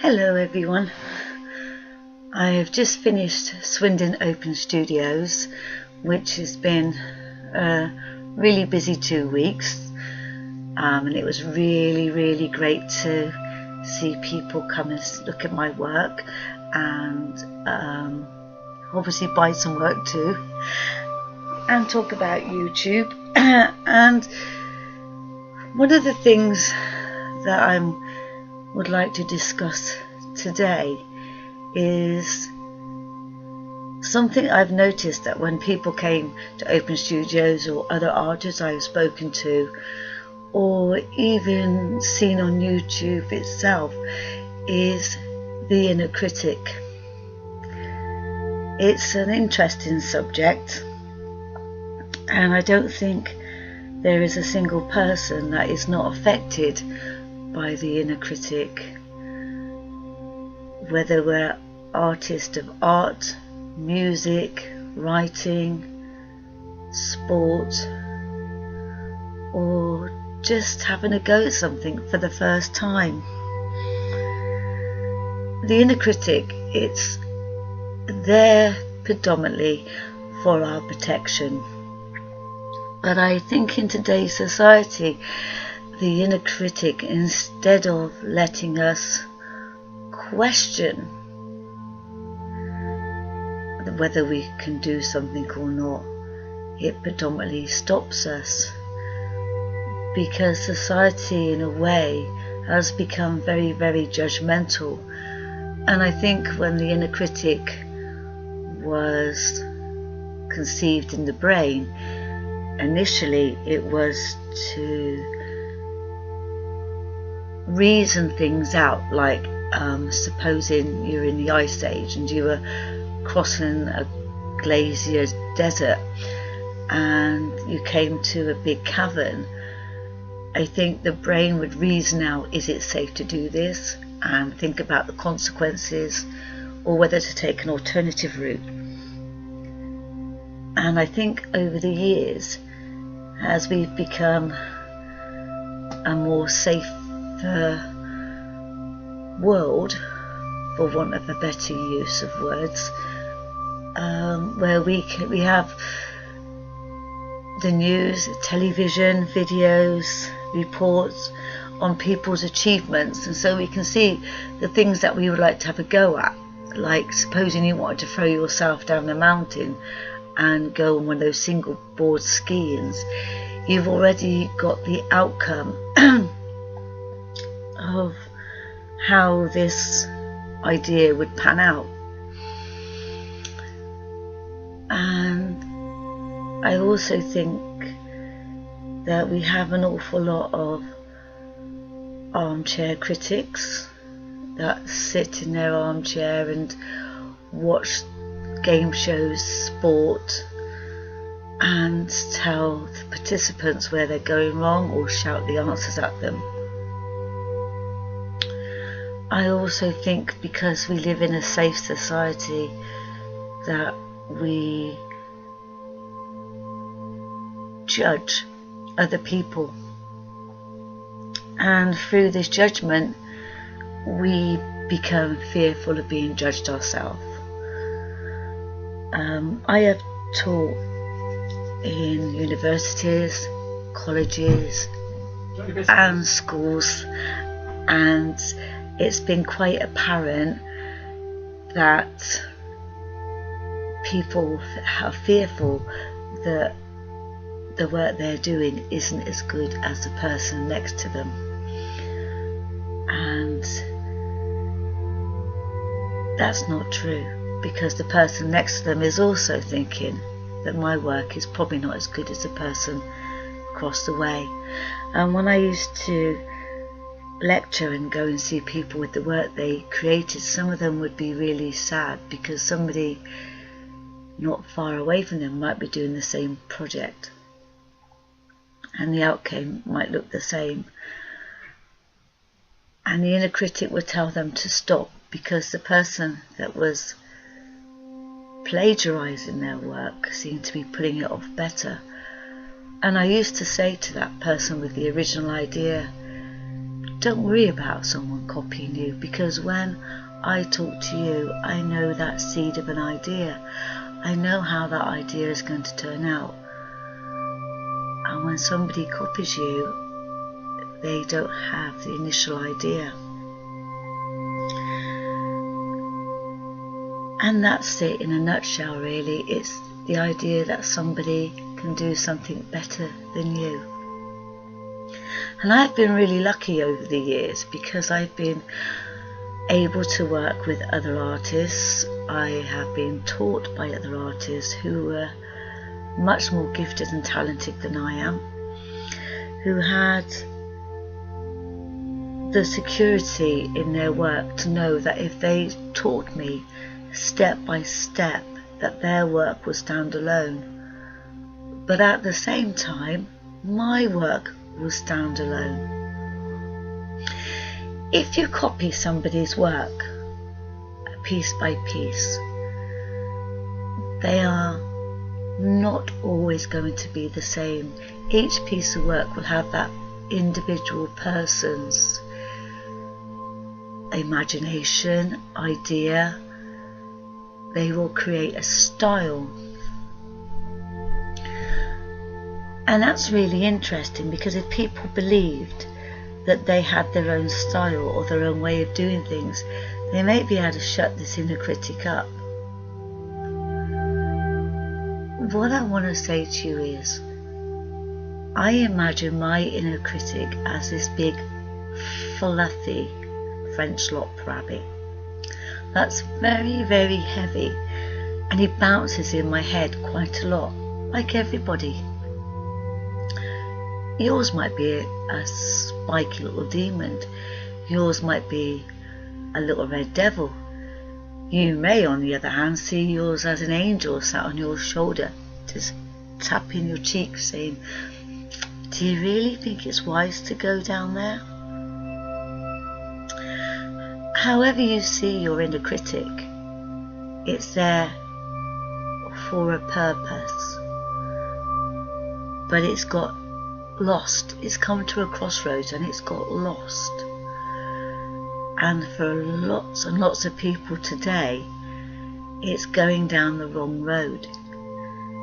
Hello everyone. I have just finished Swindon Open Studios, which has been a really busy 2 weeks, and it was really great to see people come and look at my work and obviously buy some work too and talk about YouTube. And one of the things that I would like to discuss today is something I've noticed, that when people came to Open Studios or other artists I've spoken to, or even seen on YouTube itself, is the inner critic. It's an interesting subject, and I don't think there is a single person that is not affected by the inner critic, whether we're artists of art, music, writing, sport, or just having a go at something for the first time. The inner critic, it's there predominantly for our protection. But I think in today's society, the inner critic, instead of letting us question whether we can do something or not, it predominantly stops us, because society in a way has become very judgmental. And I think when the inner critic was conceived in the brain, initially it was to reason things out, like supposing you're in the Ice Age and you were crossing a glacier desert and you came to a big cavern. I think the brain would reason out, is it safe to do this, and think about the consequences, or whether to take an alternative route. And I think over the years, as we've become a more safer world, for want of a better use of words, where we have the news, television, videos, reports on people's achievements, and so we can see the things that we would like to have a go at. Like supposing you wanted to throw yourself down a mountain and go on one of those single board skiings, you've already got the outcome of how this idea would pan out. And I also think that we have an awful lot of armchair critics that sit in their armchair and watch game shows, sport, and tell the participants where they're going wrong or shout the answers at them. I also think because we live in a safe society that we judge other people, and through this judgment we become fearful of being judged ourselves. I have taught in universities, colleges and schools, and it's been quite apparent that people are fearful that the work they're doing isn't as good as the person next to them. And that's not true, because the person next to them is also thinking that my work is probably not as good as the person across the way. And when I used to lecture and go and see people with the work they created, some of them would be really sad because somebody not far away from them might be doing the same project and the outcome might look the same. And the inner critic would tell them to stop, because the person that was plagiarising their work seemed to be putting it off better. And I used to say to that person with the original idea, don't worry about someone copying you, because when I talk to you, I know that seed of an idea. I know how that idea is going to turn out. And when somebody copies you, they don't have the initial idea. And that's it in a nutshell, really. It's the idea that somebody can do something better than you. And I've been really lucky over the years, because I've been able to work with other artists. I have been taught by other artists who were much more gifted and talented than I am, who had the security in their work to know that if they taught me step by step, that their work would stand alone. But at the same time, my work will stand alone. If you copy somebody's work piece by piece, they are not always going to be the same. Each piece of work will have that individual person's imagination, idea. They will create a style. And that's really interesting, because if people believed that they had their own style or their own way of doing things, they may be able to shut this inner critic up. What I want to say to you is, I imagine my inner critic as this big fluffy French lop rabbit that's very, very heavy, and he bounces in my head quite a lot, like everybody. Yours might be a spiky little demon. Yours might be a little red devil. You may, on the other hand, see yours as an angel sat on your shoulder, just tapping your cheek, saying, "Do you really think it's wise to go down there?" However you see your inner critic, it's there for a purpose. But it's got lost. It's come to a crossroads and it's got lost. And for lots and lots of people today, it's going down the wrong road.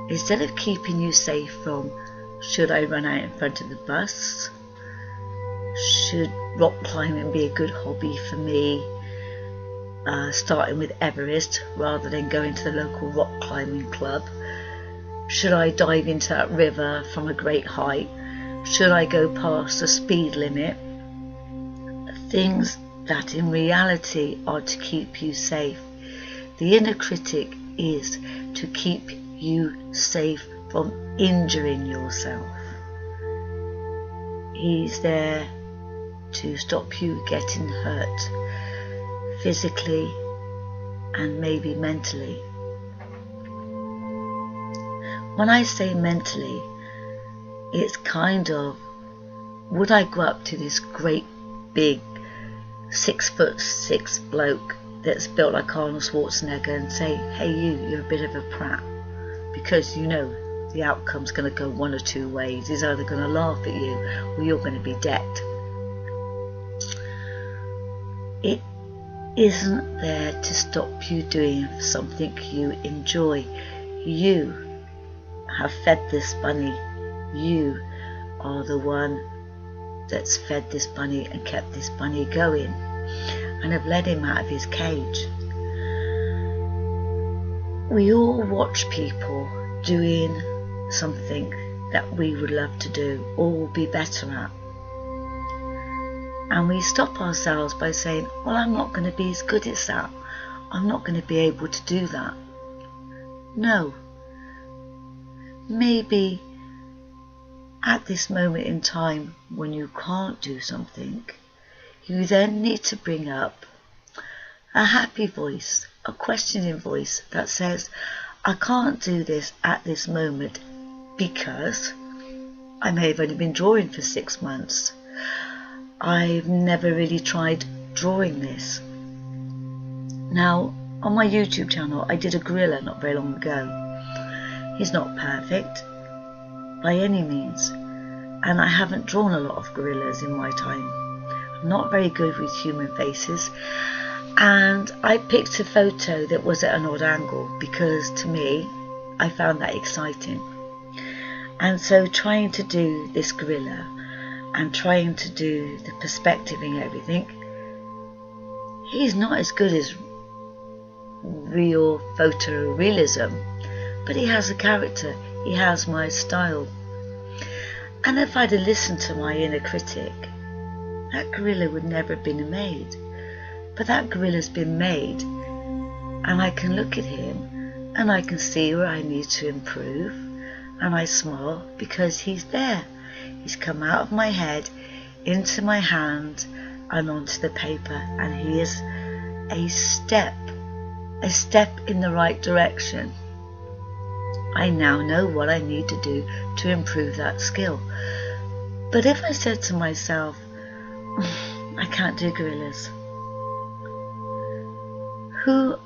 Instead of keeping you safe from, should I run out in front of the bus? Should rock climbing be a good hobby for me? Starting with Everest rather than going to the local rock climbing club? Should I dive into that river from a great height? Should I go past the speed limit? Things that in reality are to keep you safe. The inner critic is to keep you safe from injuring yourself. He's there to stop you getting hurt physically and maybe mentally. When I say mentally, it's kind of, would I go up to this great big 6'6" bloke that's built like Arnold Schwarzenegger and say, "Hey you're a bit of a prat," because you know the outcome's going to go one or two ways. He's either going to laugh at you or you're going to be decked. It isn't there to stop you doing something you enjoy. You have fed this bunny. You are the one that's fed this bunny and kept this bunny going and have let him out of his cage. We all watch people doing something that we would love to do or be better at, and we stop ourselves by saying, well, I'm not going to be as good as that. I'm not going to be able to do that. No. Maybe at this moment in time when you can't do something, you then need to bring up a happy voice, a questioning voice that says, I can't do this at this moment because I may have only been drawing for 6 months. I've never really tried drawing this. Now, on my YouTube channel, I did a gorilla not very long ago. He's not perfect by any means, and I haven't drawn a lot of gorillas in my time. not very good with human faces, and I picked a photo that was at an odd angle because to me I found that exciting. And so trying to do this gorilla and trying to do the perspective and everything, he's not as good as real photorealism, but he has a character, he has my style. And if I'd have listened to my inner critic, that gorilla would never have been made. But that gorilla's been made, and I can look at him and I can see where I need to improve, and I smile because he's there. He's come out of my head into my hand and onto the paper, and he is a step in the right direction. I now know what I need to do to improve that skill. But if I said to myself, I can't do gorillas, who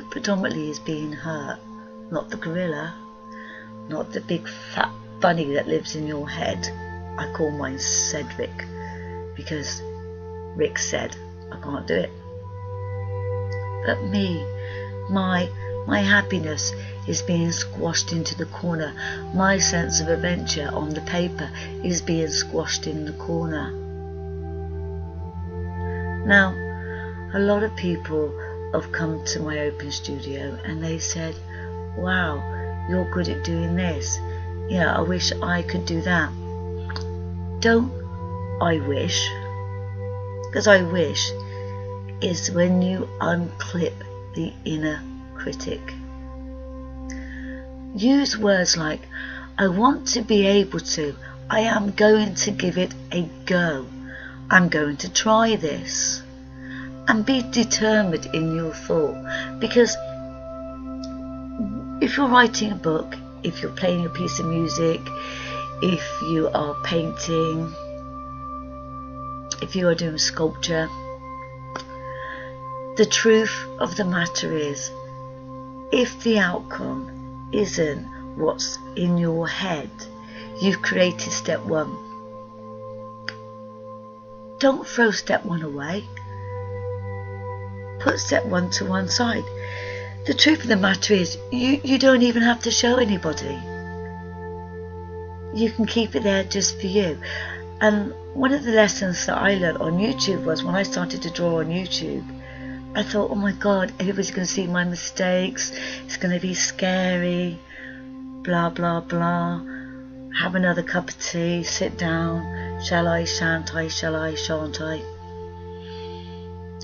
predominantly is being hurt? Not the gorilla, not the big fat bunny that lives in your head. I call mine Saidrick because Rick said I can't do it. But me, my happiness is being squashed into the corner. My sense of adventure on the paper is being squashed in the corner. Now, a lot of people have come to my open studio and they said, wow, you're good at doing this. Yeah, I wish I could do that. Don't I wish, because I wish is when you unclip the inner critic. Use words like, I want to be able to, I am going to give it a go, I'm going to try this. And be determined in your thought, because if you're writing a book, if you're playing a piece of music, if you are painting, if you are doing sculpture, the truth of the matter is, if the outcome isn't what's in your head, you've created step one. Don't throw step one away. Put step one to one side. The truth of the matter is, you don't even have to show anybody. You can keep it there just for you. And one of the lessons that I learned on YouTube was when I started to draw on YouTube, I thought, oh my God, everybody's going to see my mistakes. It's going to be scary. Blah, blah, blah. Have another cup of tea. Sit down. Shall I, shan't I? Shall I, shan't I?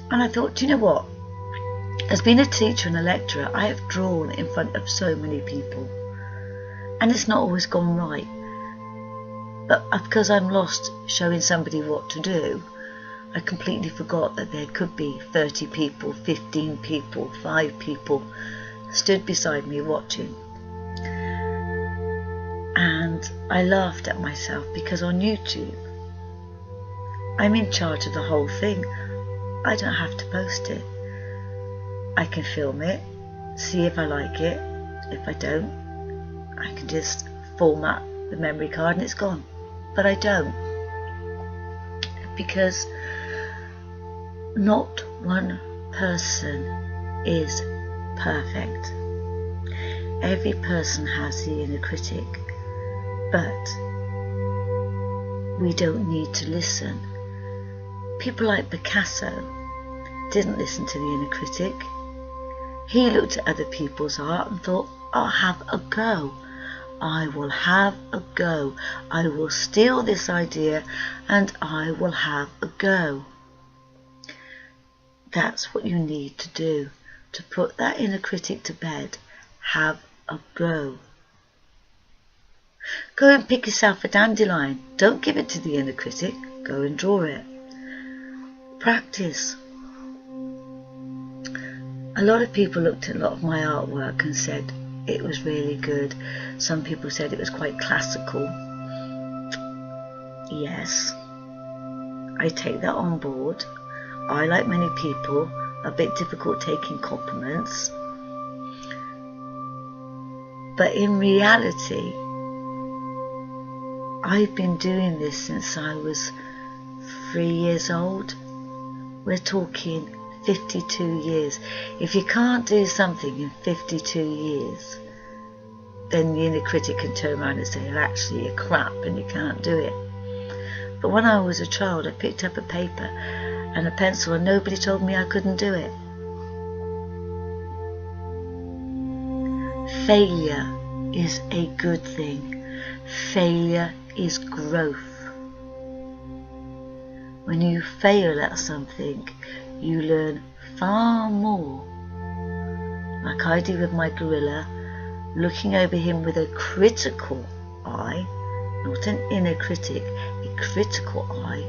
And I thought, do you know what? As being a teacher and a lecturer, I have drawn in front of so many people. And it's not always gone right. But because I'm lost showing somebody what to do, I completely forgot that there could be 30 people, 15 people, 5 people stood beside me watching. And I laughed at myself because on YouTube, I'm in charge of the whole thing. I don't have to post it. I can film it, see if I like it. If I don't, I can just format the memory card and it's gone. But I don't. Because not one person is perfect. Every person has the inner critic. But we don't need to listen. People like Picasso didn't listen to the inner critic. He looked at other people's art and thought, I'll have a go. I will have a go. I will steal this idea and I will have a go. That's what you need to do. To put that inner critic to bed, have a go. Go and pick yourself a dandelion. Don't give it to the inner critic. Go and draw it. Practice. A lot of people looked at a lot of my artwork and said it was really good. Some people said it was quite classical. Yes, I take that on board. I, like many people, are a bit difficult taking compliments. But in reality, I've been doing this since I was 3 years old. We're talking 52 years. If you can't do something in 52 years, then the inner critic can turn around and say, well, actually you're crap and you can't do it. But when I was a child, I picked up a paper and a pencil and nobody told me I couldn't do it. Failure is a good thing. Failure is growth. When you fail at something, you learn far more. Like I do with my gorilla, looking over him with a critical eye, not an inner critic, a critical eye,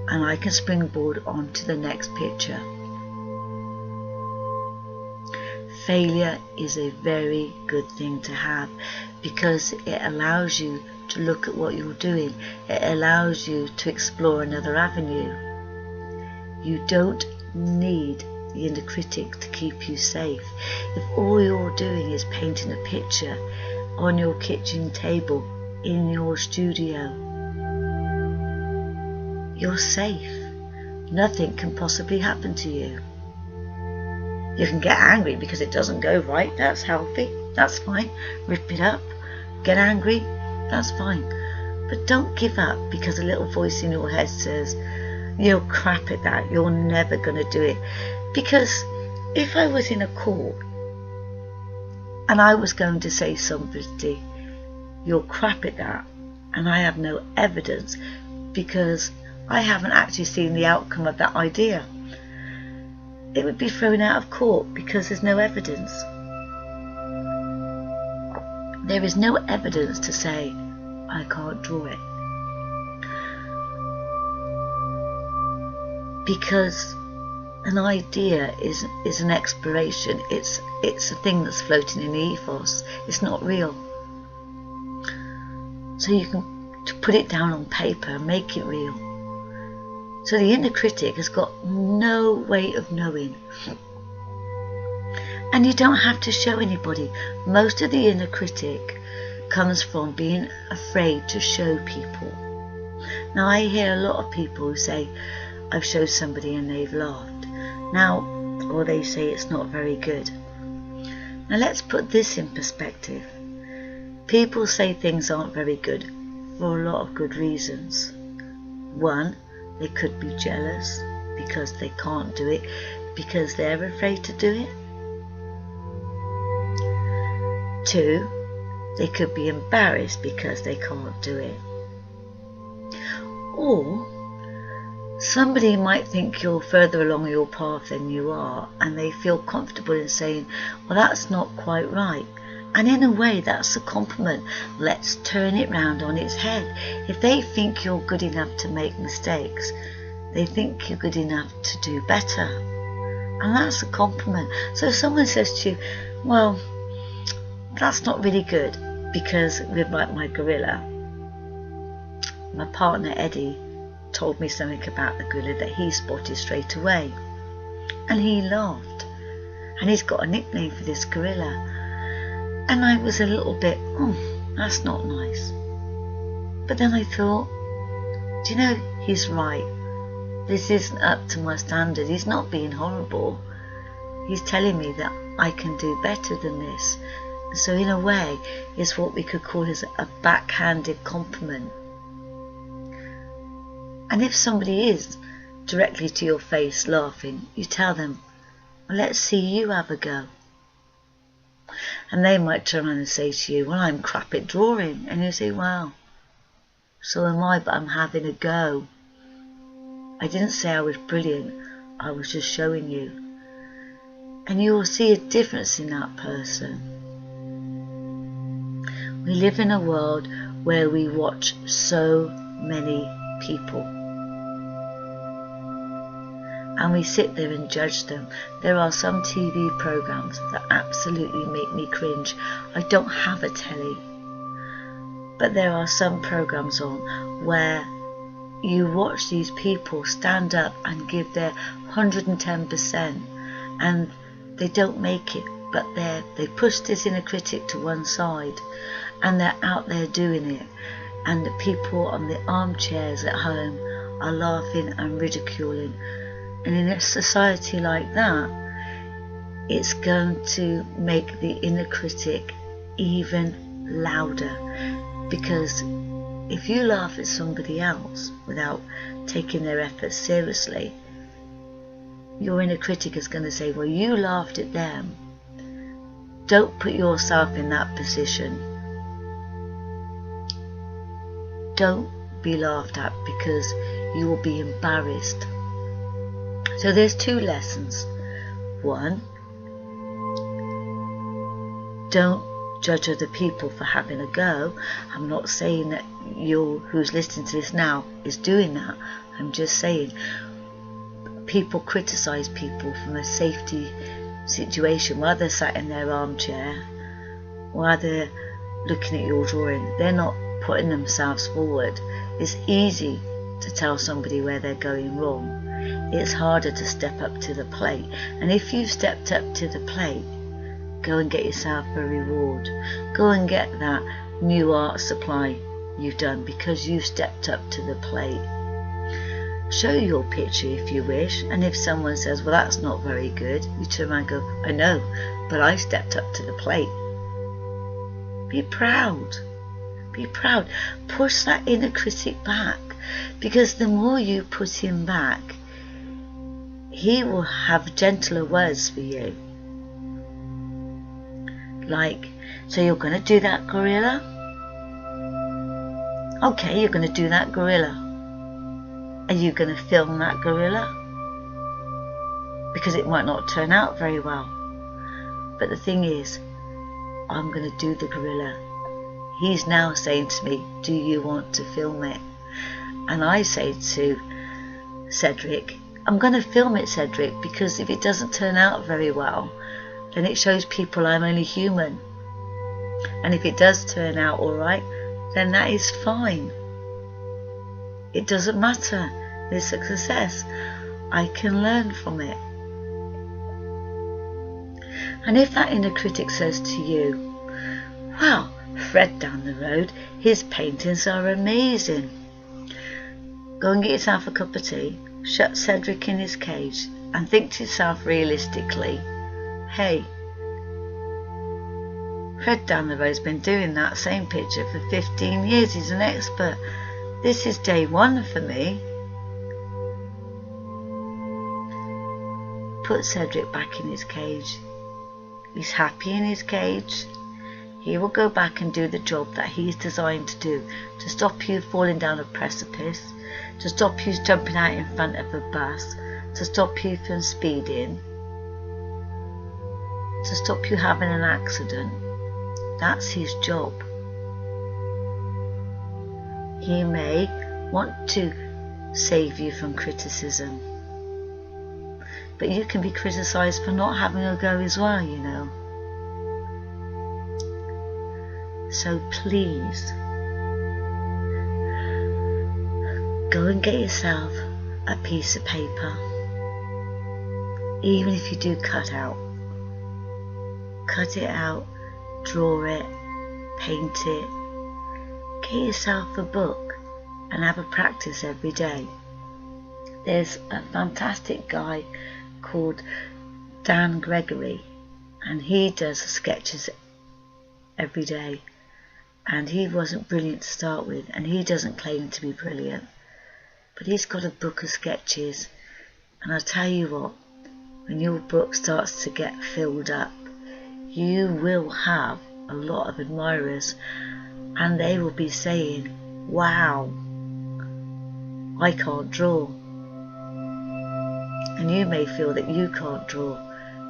and I can springboard on to the next picture. Failure is a very good thing to have because it allows you to look at what you're doing. It allows you to explore another avenue. You don't need the inner critic to keep you safe. If all you're doing is painting a picture on your kitchen table in your studio, you're safe. Nothing can possibly happen to you. You can get angry because it doesn't go right. That's healthy. That's fine. Rip it up. Get angry. That's fine. But don't give up because a little voice in your head says, you're crap at that. You're never going to do it. Because if I was in a court and I was going to say somebody, you're crap at that, and I have no evidence because I haven't actually seen the outcome of that idea, it would be thrown out of court because there's no evidence. There is no evidence to say I can't draw it. Because an idea is an exploration. It's a thing that's floating in the ethos. It's not real. So you can put it down on paper and make it real. So the inner critic has got no way of knowing. And you don't have to show anybody. Most of the inner critic comes from being afraid to show people. Now I hear a lot of people who say, I've showed somebody and they've laughed. Now, or they say it's not very good. Now let's put this in perspective. People say things aren't very good for a lot of good reasons. One, they could be jealous because they can't do it, because they're afraid to do it. Two, they could be embarrassed because they can't do it. Or somebody might think you're further along your path than you are, and they feel comfortable in saying, well, that's not quite right. And in a way, that's a compliment. Let's turn it round on its head. If they think you're good enough to make mistakes, they think you're good enough to do better. And that's a compliment. So if someone says to you, well, that's not really good, because with my gorilla, my partner Eddie told me something about the gorilla that he spotted straight away. And he laughed. And he's got a nickname for this gorilla. And I was a little bit, that's not nice. But then I thought, do you know, he's right. This isn't up to my standard. He's not being horrible. He's telling me that I can do better than this. So in a way, it's what we could call as a backhanded compliment. And if somebody is directly to your face laughing, you tell them, well, let's see you have a go. And they might turn around and say to you, well, I'm crap at drawing. And you say, well, so am I, but I'm having a go. I didn't say I was brilliant. I was just showing you. And you will see a difference in that person. We live in a world where we watch so many people. And we sit there and judge them. There are some TV programs that absolutely make me cringe. I don't have a telly. But there are some programs on where you watch these people stand up and give their 110%, and they don't make it, but they push this inner critic to one side, and they're out there doing it. And the people on the armchairs at home are laughing and ridiculing. And in a society like that, it's going to make the inner critic even louder, because if you laugh at somebody else without taking their efforts seriously, your inner critic is going to say, well, you laughed at them. Don't put yourself in that position. Don't be laughed at, because you will be embarrassed. So there's 2 lessons. 1, don't judge other people for having a go. I'm not saying that you who's listening to this now is doing that. I'm just saying people criticise people from a safety situation while they're sat in their armchair, while they're looking at your drawing. They're not putting themselves forward. It's easy to tell somebody where they're going wrong. It's harder to step up to the plate. And if you've stepped up to the plate, go and get yourself a reward. Go and get that new art supply you've done, because you've stepped up to the plate. Show your picture if you wish, and if someone says, well, that's not very good, you turn around and go, I know, but I stepped up to the plate. Be proud. Be proud. Push that inner critic back, because the more you put him back, he will have gentler words for you. Like, so you're going to do that, gorilla? Okay, you're going to do that, gorilla. Are you going to film that gorilla? Because it might not turn out very well. But the thing is, I'm going to do the gorilla. He's now saying to me, do you want to film it? And I say to Saidrick, I'm going to film it, Saidrick, because if it doesn't turn out very well, then it shows people I'm only human. And if it does turn out alright, then that is fine. It doesn't matter. It's a success. I can learn from it. And if that inner critic says to you, wow, Fred down the road, his paintings are amazing. Go and get yourself a cup of tea, shut Saidrick in his cage, and think to yourself realistically, hey, Fred down the road's been doing that same picture for 15 years. He's an expert. This is day 1 for me. Put Saidrick back in his cage. He's happy in his cage. He will go back and do the job that he's designed to do, to stop you falling down a precipice, to stop you jumping out in front of a bus, to stop you from speeding, to stop you having an accident. That's his job. He may want to save you from criticism, but you can be criticised for not having a go as well, you know. So please, go and get yourself a piece of paper, even if you do cut it out, draw it, paint it, get yourself a book and have a practice every day. There's a fantastic guy called Dan Gregory, and he does sketches every day, and he wasn't brilliant to start with, and he doesn't claim to be brilliant, but he's got a book of sketches. And I'll tell you what, when your book starts to get filled up, you will have a lot of admirers, and they will be saying, wow, I can't draw. And you may feel that you can't draw,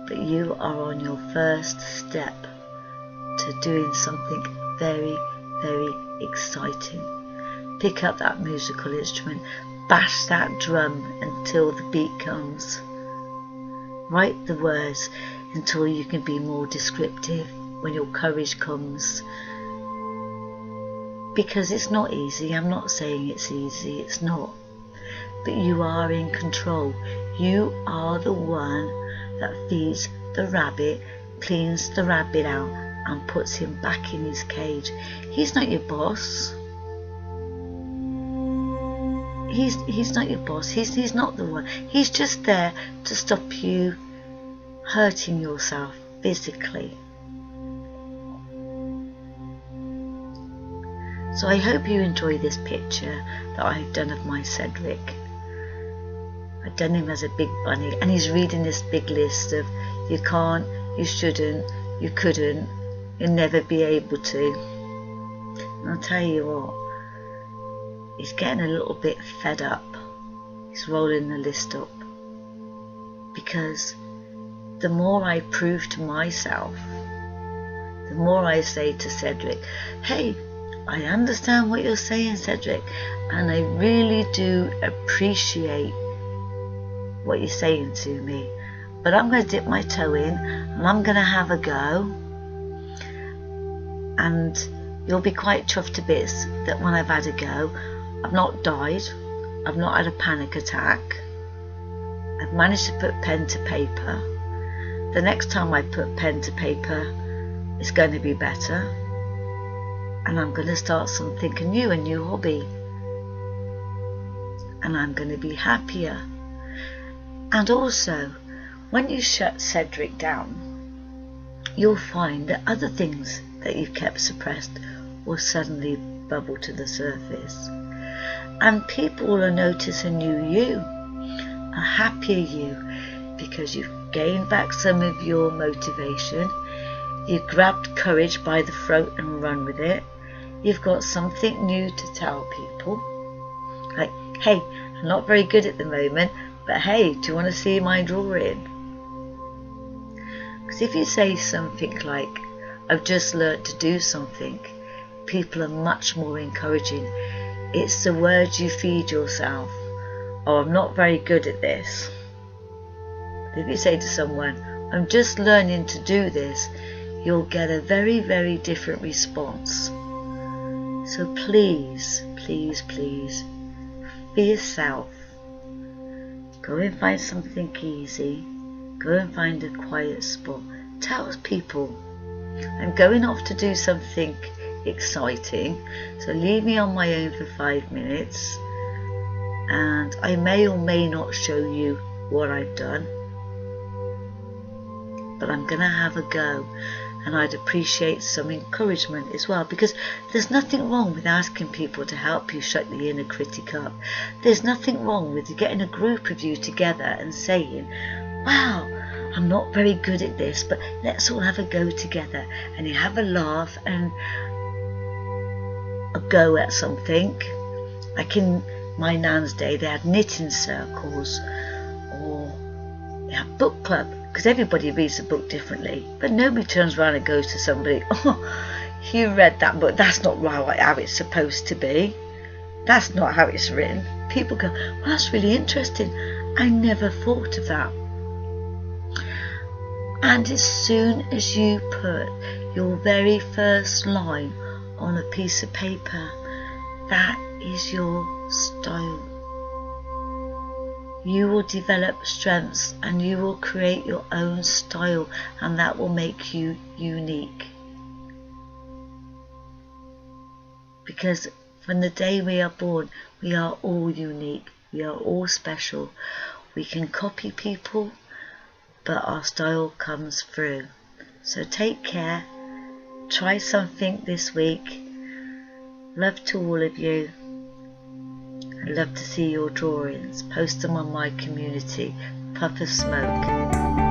but you are on your first step to doing something very, very exciting. Pick up that musical instrument, bash that drum until the beat comes. Write the words until you can be more descriptive when your courage comes. Because it's not easy. I'm not saying it's easy, it's not. But you are in control. You are the one that feeds the rabbit, cleans the rabbit out, and puts him back in his cage. He's not your boss. he's not your boss. He's not the one. He's just there to stop you hurting yourself physically. So I hope you enjoy this picture that I've done of my Saidrick. I've done him as a big bunny, and he's reading this big list of you can't, you shouldn't, you couldn't, you'll never be able to. And I'll tell you what, he's getting a little bit fed up. He's rolling the list up, because the more I prove to myself, the more I say to Saidrick, hey, I understand what you're saying, Saidrick, and I really do appreciate what you're saying to me, but I'm going to dip my toe in and I'm going to have a go, and you'll be quite chuffed to bits that when I've had a go, I've not died, I've not had a panic attack, I've managed to put pen to paper. The next time I put pen to paper, it's going to be better, and I'm going to start something new, a new hobby, and I'm going to be happier. And also, when you shut Saidrick down, you'll find that other things that you've kept suppressed will suddenly bubble to the surface, and people will notice a new you, a happier you, because you've gained back some of your motivation, you've grabbed courage by the throat and run with it, you've got something new to tell people, like, hey, I'm not very good at the moment, but hey, do you want to see my drawing? Because if you say something like, I've just learnt to do something, people are much more encouraging. It's the words you feed yourself. Oh, I'm not very good at this. If you say to someone, I'm just learning to do this, you'll get a very, very different response. So please, please, please, for yourself, go and find something easy. Go and find a quiet spot. Tell people, I'm going off to do something exciting, so leave me on my own for 5 minutes, and I may or may not show you what I've done, but I'm going to have a go, and I'd appreciate some encouragement as well, because there's nothing wrong with asking people to help you shut the inner critic up. There's nothing wrong with getting a group of you together and saying, wow, I'm not very good at this, but let's all have a go together, and you have a laugh and a go at something. Like in my nan's day, they had knitting circles, or they had book club, because everybody reads a book differently, but nobody turns around and goes to somebody, oh, you read that book, that's not how it's supposed to be, that's not how it's written. People go, well, that's really interesting, I never thought of that. And as soon as you put your very first line on a piece of paper, that is your style. You will develop strengths and you will create your own style, and that will make you unique. Because from the day we are born, we are all unique, we are all special. We can copy people, but our style comes through. So take care, try something this week. Love to all of you. I'd love to see your drawings. Post them on my community, Puff of Smoke.